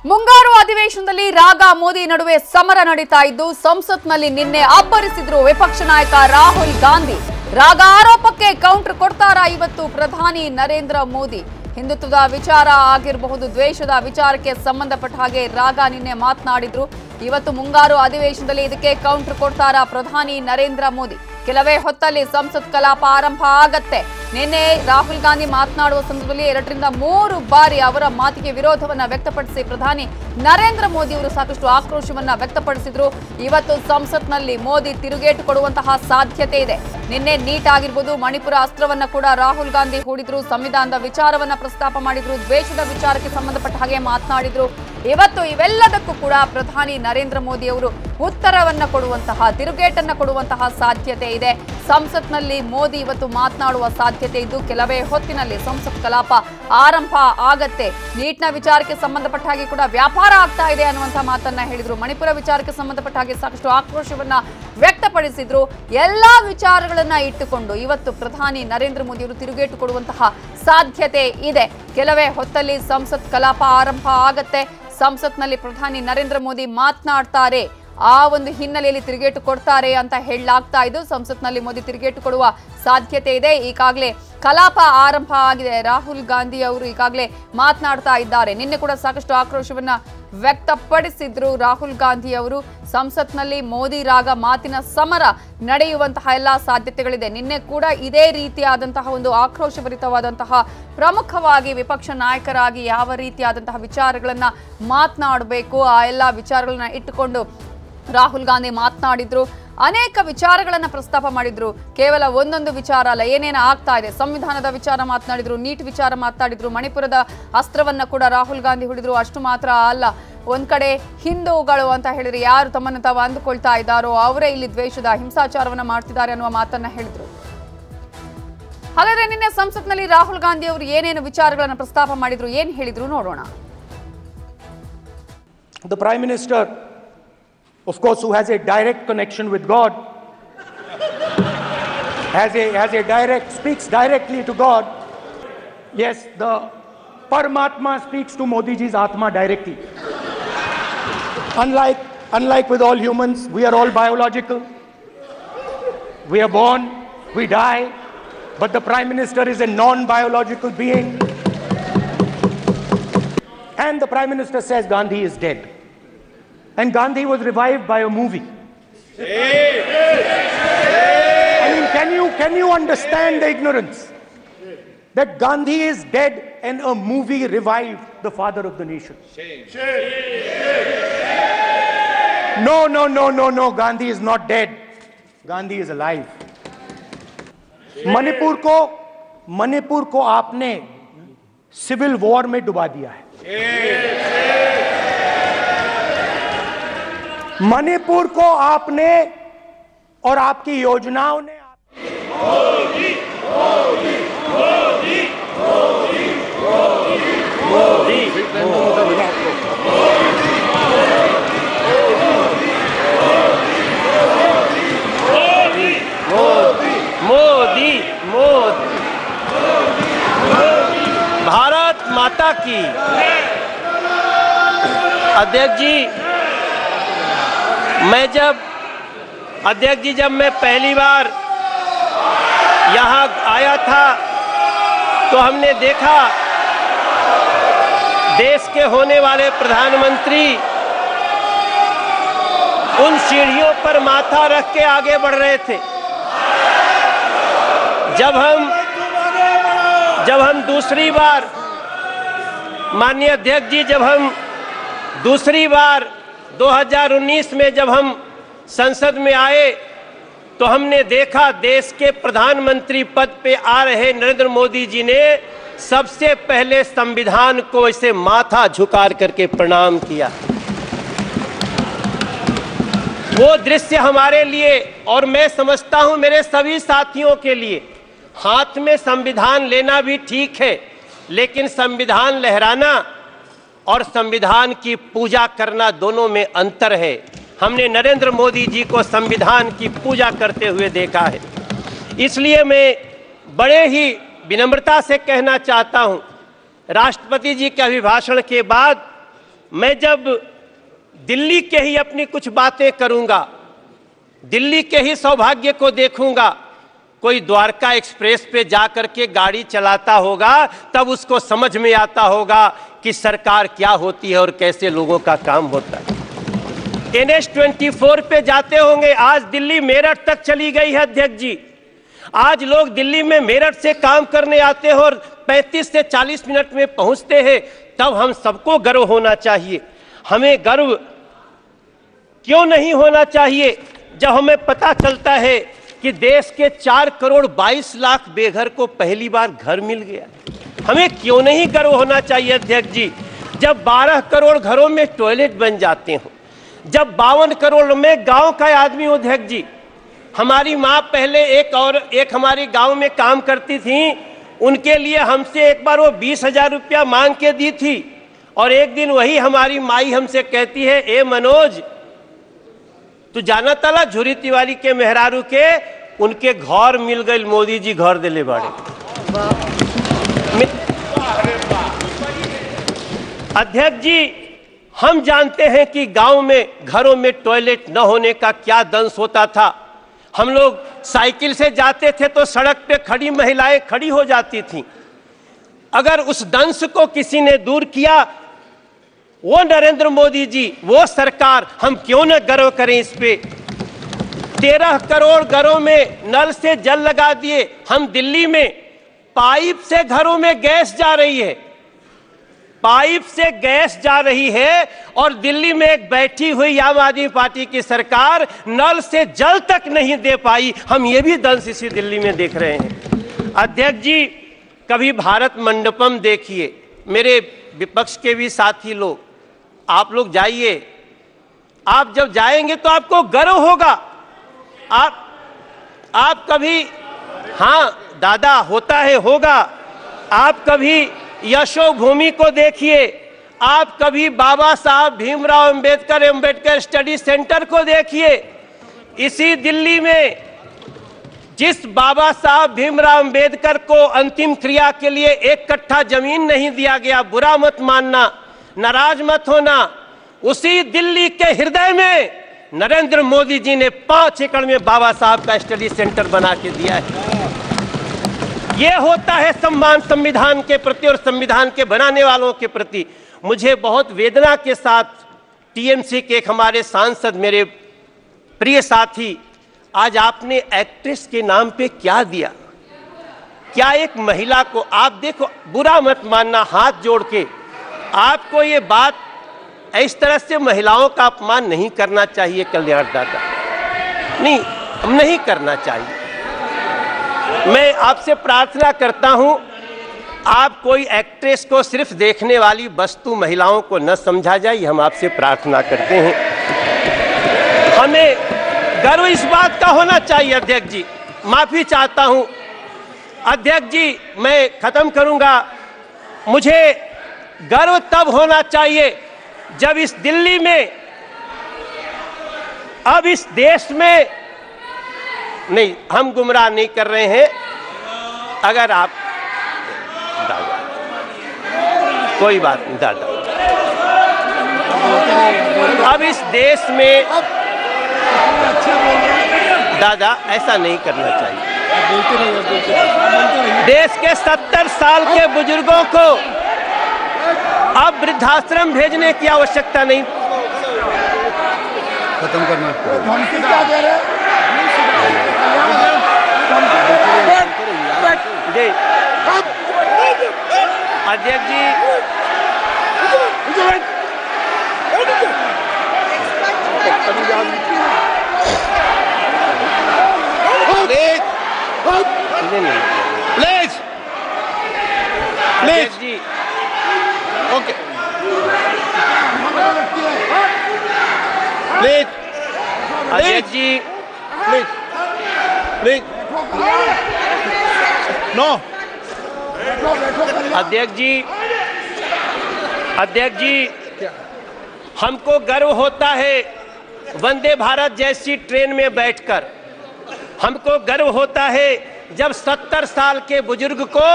ಮುಂಗಾರು ಅಧಿವೇಶನದಲ್ಲಿ ರಾಗ ಮೋದಿ ನಡುವೆ ಸಮರ ನಡೀತಾ ಇದ್ದು ಸಂಸತ್ನಲ್ಲಿ ನಿನ್ನೆ ಅಬ್ಬರಿಸಿದ್ರು ವಿಪಕ್ಷ ನಾಯಕ ರಾಹುಲ್ ಗಾಂಧಿ. ರಾಗ ಆರೋಪಕ್ಕೆ ಕೌಂಟರ್ ಕೊಡ್ತಾರಾ ಇವತ್ತು ಪ್ರಧಾನಿ ನರೇಂದ್ರ ಮೋದಿ? ಹಿಂದುತ್ವದ ವಿಚಾರ ಆಗಿರಬಹುದು, ದ್ವೇಷದ ವಿಚಾರಕ್ಕೆ ಸಂಬಂಧಪಟ್ಟ ಹಾಗೆ ರಾಗ ನಿನ್ನೆ ಮಾತನಾಡಿದ್ರು. ಇವತ್ತು ಮುಂಗಾರು ಅಧಿವೇಶನದಲ್ಲಿ ಇದಕ್ಕೆ ಕೌಂಟರ್ ಕೊಡ್ತಾರಾ ಪ್ರಧಾನಿ ನರೇಂದ್ರ ಮೋದಿ? ಕೆಲವೇ ಹೊತ್ತಲ್ಲಿ ಸಂಸತ್ ಕಲಾಪ ಆರಂಭ ಆಗತ್ತೆ. ನಿನ್ನೆ ರಾಹುಲ್ ಗಾಂಧಿ ಮಾತನಾಡುವ ಸಂದರ್ಭದಲ್ಲಿ 2 ರಿಂದ 3 ಬಾರಿ ಅವರ ಮಾತಿಗೆ ವಿರೋಧವನ್ನ ವ್ಯಕ್ತಪಡಿಸಿ ಪ್ರಧಾನಿ ನರೇಂದ್ರ ಮೋದಿ ಅವರು ಸಾಕಷ್ಟು ಆಕ್ರೋಶವನ್ನ ವ್ಯಕ್ತಪಡಿಸಿದ್ರು. ಇವತ್ತು ಸಂಸತ್ನಲ್ಲಿ ಮೋದಿ ತಿರುಗೇಟು ಕೊಡುವಂತಹ ಸಾಧ್ಯತೆ ಇದೆ. ನಿನ್ನೆ ನೀಟ್ ಆಗಿರ್ಬೋದು, ಮಣಿಪುರ ಅಸ್ತ್ರವನ್ನ ಕೂಡ ರಾಹುಲ್ ಗಾಂಧಿ ಹೂಡಿದ್ರು. ಸಂವಿಧಾನದ ವಿಚಾರವನ್ನ ಪ್ರಸ್ತಾಪ ಮಾಡಿದ್ರು. ದ್ವೇಷದ ವಿಚಾರಕ್ಕೆ ಸಂಬಂಧಪಟ್ಟ ಹಾಗೆ ಮಾತನಾಡಿದ್ರು. ಇವತ್ತು ಇವೆಲ್ಲದಕ್ಕೂ ಕೂಡ ಪ್ರಧಾನಿ ನರೇಂದ್ರ ಮೋದಿ ಅವರು ಉತ್ತರವನ್ನ ಕೊಡುವಂತಹ, ತಿರುಗೇಟನ್ನ ಕೊಡುವಂತಹ ಸಾಧ್ಯತೆ ಇದೆ. ಸಂಸತ್ನಲ್ಲಿ ಮೋದಿ ಇವತ್ತು ಮಾತನಾಡುವ ಸಾಧ್ಯತೆ ಇದ್ದು ಕೆಲವೇ ಹೊತ್ತಿನಲ್ಲಿ ಸಂಸತ್ ಕಲಾಪ ಆರಂಭ ಆಗತ್ತೆ. ನೀಟ್ನ ವಿಚಾರಕ್ಕೆ ಸಂಬಂಧಪಟ್ಟ ಹಾಗೆ ಕೂಡ ವ್ಯಾಪಾರ ಆಗ್ತಾ ಇದೆ ಅನ್ನುವಂತಹ ಮಾತನ್ನ ಹೇಳಿದ್ರು. ಮಣಿಪುರ ವಿಚಾರಕ್ಕೆ ಸಂಬಂಧಪಟ್ಟ ಹಾಗೆ ಸಾಕಷ್ಟು ಆಕ್ರೋಶವನ್ನ ವ್ಯಕ್ತಪಡಿಸಿದ್ರು. ಎಲ್ಲಾ ವಿಚಾರಗಳನ್ನ ಇಟ್ಟುಕೊಂಡು ಇವತ್ತು ಪ್ರಧಾನಿ ನರೇಂದ್ರ ಮೋದಿ ಅವರು ತಿರುಗೇಟು ಕೊಡುವಂತಹ ಸಾಧ್ಯತೆ ಇದೆ. ಕೆಲವೇ ಹೊತ್ತಲ್ಲಿ ಸಂಸತ್ ಕಲಾಪ ಆರಂಭ ಆಗತ್ತೆ. ಸಂಸತ್ನಲ್ಲಿ ಪ್ರಧಾನಿ ನರೇಂದ್ರ ಮೋದಿ ಮಾತನಾಡ್ತಾರೆ. ಆ ಒಂದು ಹಿನ್ನೆಲೆಯಲ್ಲಿ ತಿರುಗೇಟು ಕೊಡ್ತಾರೆ ಅಂತ ಹೇಳಲಾಗ್ತಾ ಇದ್ದು ಸಂಸತ್ನಲ್ಲಿ ಮೋದಿ ತಿರುಗೇಟು ಕೊಡುವ ಸಾಧ್ಯತೆ ಇದೆ. ಈಗಾಗಲೇ ಕಲಾಪ ಆರಂಭ ಆಗಿದೆ. ರಾಹುಲ್ ಗಾಂಧಿ ಅವರು ಈಗಾಗಲೇ ಮಾತನಾಡ್ತಾ ಇದ್ದಾರೆ. ನಿನ್ನೆ ಕೂಡ ಸಾಕಷ್ಟು ಆಕ್ರೋಶವನ್ನ ವ್ಯಕ್ತಪಡಿಸಿದ್ರು ರಾಹುಲ್ ಗಾಂಧಿ ಅವರು. ಸಂಸತ್ನಲ್ಲಿ ಮೋದಿ ರಾಗ ಮಾತಿನ ಸಮರ ನಡೆಯುವಂತಹ ಎಲ್ಲಾ ಸಾಧ್ಯತೆಗಳಿದೆ. ನಿನ್ನೆ ಕೂಡ ಇದೇ ರೀತಿಯಾದಂತಹ ಒಂದು ಆಕ್ರೋಶಭರಿತವಾದಂತಹ, ಪ್ರಮುಖವಾಗಿ ವಿಪಕ್ಷ ನಾಯಕರಾಗಿ ಯಾವ ರೀತಿಯಾದಂತಹ ವಿಚಾರಗಳನ್ನ ಮಾತನಾಡಬೇಕು ಆ ಎಲ್ಲ ವಿಚಾರಗಳನ್ನ ಇಟ್ಟುಕೊಂಡು ರಾಹುಲ್ ಗಾಂಧಿ ಮಾತನಾಡಿದ್ರು. ಅನೇಕ ವಿಚಾರಗಳನ್ನ ಪ್ರಸ್ತಾಪ ಮಾಡಿದ್ರು. ಕೇವಲ ಒಂದೊಂದು ವಿಚಾರ ಅಲ್ಲ, ಏನೇನು ಆಗ್ತಾ ಇದೆ, ಸಂವಿಧಾನದ ವಿಚಾರ ಮಾತನಾಡಿದ್ರು, ನೀಟ್ ವಿಚಾರ ಮಾತನಾಡಿದ್ರು, ಮಣಿಪುರದ ಅಸ್ತ್ರವನ್ನ ಕೂಡ ರಾಹುಲ್ ಗಾಂಧಿ ಹಿಡಿದ್ರು. ಅಷ್ಟು ಮಾತ್ರ ಅಲ್ಲ, ಒಂದ್ ಕಡೆ ಹಿಂದೂಗಳು ಅಂತ ಹೇಳಿದ್ರೆ ಯಾರು ತಮ್ಮನ್ನು ತಾವು ಅಂದುಕೊಳ್ತಾ ಇದ್ದಾರೋ ಅವರೇ ಇಲ್ಲಿ ದ್ವೇಷದ ಹಿಂಸಾಚಾರವನ್ನ ಮಾಡ್ತಿದ್ದಾರೆ ಅನ್ನುವ ಮಾತನ್ನ ಹೇಳಿದ್ರು. ಹಾಗಾದ್ರೆ ನಿನ್ನೆ ಸಂಸತ್ನಲ್ಲಿ ರಾಹುಲ್ ಗಾಂಧಿ ಅವರು ಏನೇನು ವಿಚಾರಗಳನ್ನ ಪ್ರಸ್ತಾಪ ಮಾಡಿದ್ರು, ಏನ್ ಹೇಳಿದ್ರು ನೋಡೋಣ. The Prime Minister, of course, who has a direct connection with God, speaks directly to God. Yes, the Paramatma speaks to Modi ji's Atma directly. Unlike with all humans, we are all biological. We are born, we die, but the Prime Minister is a non-biological being. And the Prime Minister says Gandhi is dead. And Gandhi was revived by a movie. I mean, can you understand the ignorance? That Gandhi is dead and a movie revived the father of the nation. No, Gandhi is not dead. Gandhi is alive. Manipur को आपने civil war में डुबा दिया है. मणिपुर को आपने और आपकी योजनाओं ने मोदी मोदी मोदी मोदी मोदी मोदी मोदी भारत माता की। अध्यक्ष जी, जब मैं पहली बार यहाँ आया था तो हमने देखा देश के होने वाले प्रधानमंत्री उन सीढ़ियों पर माथा रख के आगे बढ़ रहे थे। जब हम दूसरी बार, माननीय अध्यक्ष जी, जब हम दूसरी बार 2019 में जब हम संसद में आए तो हमने देखा देश के प्रधानमंत्री पद पे आ रहे नरेंद्र मोदी जी ने सबसे पहले संविधान को ऐसे माथा झुका करके प्रणाम किया। वो दृश्य हमारे लिए, और मैं समझता हूं मेरे सभी साथियों के लिए, हाथ में संविधान लेना भी ठीक है, लेकिन संविधान लहराना और संविधान की पूजा करना दोनों में अंतर है। हमने नरेंद्र मोदी जी को संविधान की पूजा करते हुए देखा है। इसलिए मैं बड़े ही विनम्रता से कहना चाहता हूं, राष्ट्रपति जी के अभिभाषण के बाद मैं जब दिल्ली के ही अपनी कुछ बातें करूंगा, दिल्ली के ही सौभाग्य को देखूंगा, कोई द्वारका एक्सप्रेस पे जाकर के गाड़ी चलाता होगा तब उसको समझ में आता होगा कि सरकार क्या होती है और कैसे लोगों का काम होता है। NH24 पे जाते होंगे, आज दिल्ली मेरठ तक चली गई है अध्यक्ष जी। आज लोग दिल्ली में मेरठ से काम करने आते हैं और 35 से 40 मिनट में पहुंचते हैं। तब हम सबको गर्व होना चाहिए। हमें गर्व क्यों नहीं होना चाहिए जब हमें पता चलता है कि देश के 4 करोड़ 22 लाख बेघर को पहली बार घर मिल गया। हमें क्यों नहीं गर्व होना चाहिए अध्यक्ष जी जब 12 करोड़ घरों में टॉयलेट बन जाते हो, जब 52 करोड़ में गांव का आदमी हो। अध्यक्ष जी, हमारी माँ पहले एक हमारे गांव में काम करती थी, उनके लिए हमसे एक बार वो 20,000 रुपया मांग के दी थी और एक दिन वही हमारी माई हमसे कहती है, ए मनोज तू जाना तला झुरी तिवारी के मेहरारू के उनके घर मिल गए, मोदी जी घर दिले बाड़े। अध्यक्ष जी, हम जानते हैं कि गांव में घरों में टॉयलेट न होने का क्या दंश होता था। हम लोग साइकिल से जाते थे तो सड़क पे खड़ी महिलाएं खड़ी हो जाती थीं। अगर उस दंश को किसी ने दूर किया, वो नरेंद्र मोदी जी, वो सरकार, हम क्यों न गर्व करें इस पे। 13 करोड़ घरों में नल से जल लगा दिए। हम दिल्ली में पाइप से घरों में गैस जा रही है, पाइप से गैस जा रही है और दिल्ली में एक बैठी हुई आम आदमी पार्टी की सरकार नल से जल तक नहीं दे पाई। हम ये भी दंश इसी दिल्ली में देख रहे हैं। अध्यक्ष जी, कभी भारत मंडपम देखिए। मेरे विपक्ष के भी साथी लोग, आप लोग जाइए, आप जब जाएंगे तो आपको गर्व होगा। आप कभी, हाँ दादा होता है, होगा। आप कभी यशो भूमि को देखिए, आप कभी बाबा साहब भीमराव अंबेडकर स्टडी सेंटर को देखिए। इसी दिल्ली में जिस बाबा साहब भीमराव अंबेडकर को अंतिम क्रिया के लिए 1 कट्ठा जमीन नहीं दिया गया, बुरा मत मानना, नाराज मत होना, उसी दिल्ली के हृदय में नरेंद्र मोदी जी ने 5 एकड़ में बाबा साहब का स्टडी सेंटर बना के दिया है। ये होता है सम्मान संविधान के प्रति और संविधान के बनाने वालों के प्रति। मुझे बहुत वेदना के साथ टीएमसी के एक हमारे सांसद, मेरे प्रिय साथी, आज आपने एक्ट्रेस के नाम पे क्या दिया? क्या एक महिला को, आप देखो, बुरा मत मानना, हाथ जोड़ के, आपको ये बात इस तरह से महिलाओं का अपमान नहीं करना चाहिए। कल्याण दादा, नहीं करना चाहिए। मैं आपसे प्रार्थना करता हूं, आप कोई एक्ट्रेस को सिर्फ देखने वाली वस्तु महिलाओं को न समझा जाए, हम आपसे प्रार्थना करते हैं। हमें गर्व इस बात का होना चाहिए। अध्यक्ष जी, माफी चाहता हूं। अध्यक्ष जी, मैं खत्म करूंगा। मुझे गर्व तब होना चाहिए जब इस दिल्ली में, अब इस देश में, नहीं, हम गुमराह नहीं कर रहे हैं। अगर आप दादा, कोई बात नहीं दादा, अब इस देश में दादा ऐसा नहीं करना चाहिए। देश के 70 साल के बुजुर्गों को अब वृद्धाश्रम भेजने की आवश्यकता नहीं। खत्म करना जी। अध्यक्ष जी, प्लीज अध्यक्ष जी, ओके, प्लीज अध्यक्ष जी, प्लीज नो। अध्यक्ष जी, अध्यक्ष जी, हमको गर्व होता है वंदे भारत जैसी ट्रेन में बैठकर। हमको गर्व होता है जब 70 साल के बुजुर्ग को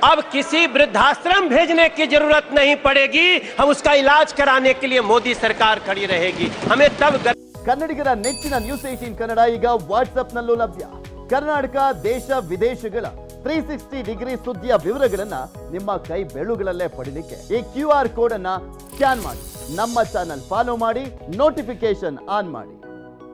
अब किसी वृद्धाश्रम भेजने की जरूरत नहीं पड़ेगी। हम उसका इलाज कराने के लिए मोदी सरकार खड़ी रहेगी। हमें तब ಕನ್ನಡಿಗರ ನೆಚ್ಚಿನ ನ್ಯೂಸ್ 18 ಕನ್ನಡ ಈಗ ವಾಟ್ಸ್ಆಪ್ನಲ್ಲೂ ಲಭ್ಯ. ಕರ್ನಾಟಕ ದೇಶ ವಿದೇಶಗಳ 360 ಡಿಗ್ರಿ ಸುದ್ದಿಯ ವಿವರಗಳನ್ನ ನಿಮ್ಮ ಕೈ ಬೆರಳುಗಳಲ್ಲೇ ಪಡಿಲಿಕ್ಕೆ ಈ QR ಕೋಡ್ ಅನ್ನ ಸ್ಕ್ಯಾನ್ ಮಾಡಿ, ನಮ್ಮ ಚಾನಲ್ ಫಾಲೋ ಮಾಡಿ, ನೋಟಿಫಿಕೇಶನ್ ಆನ್ ಮಾಡಿ.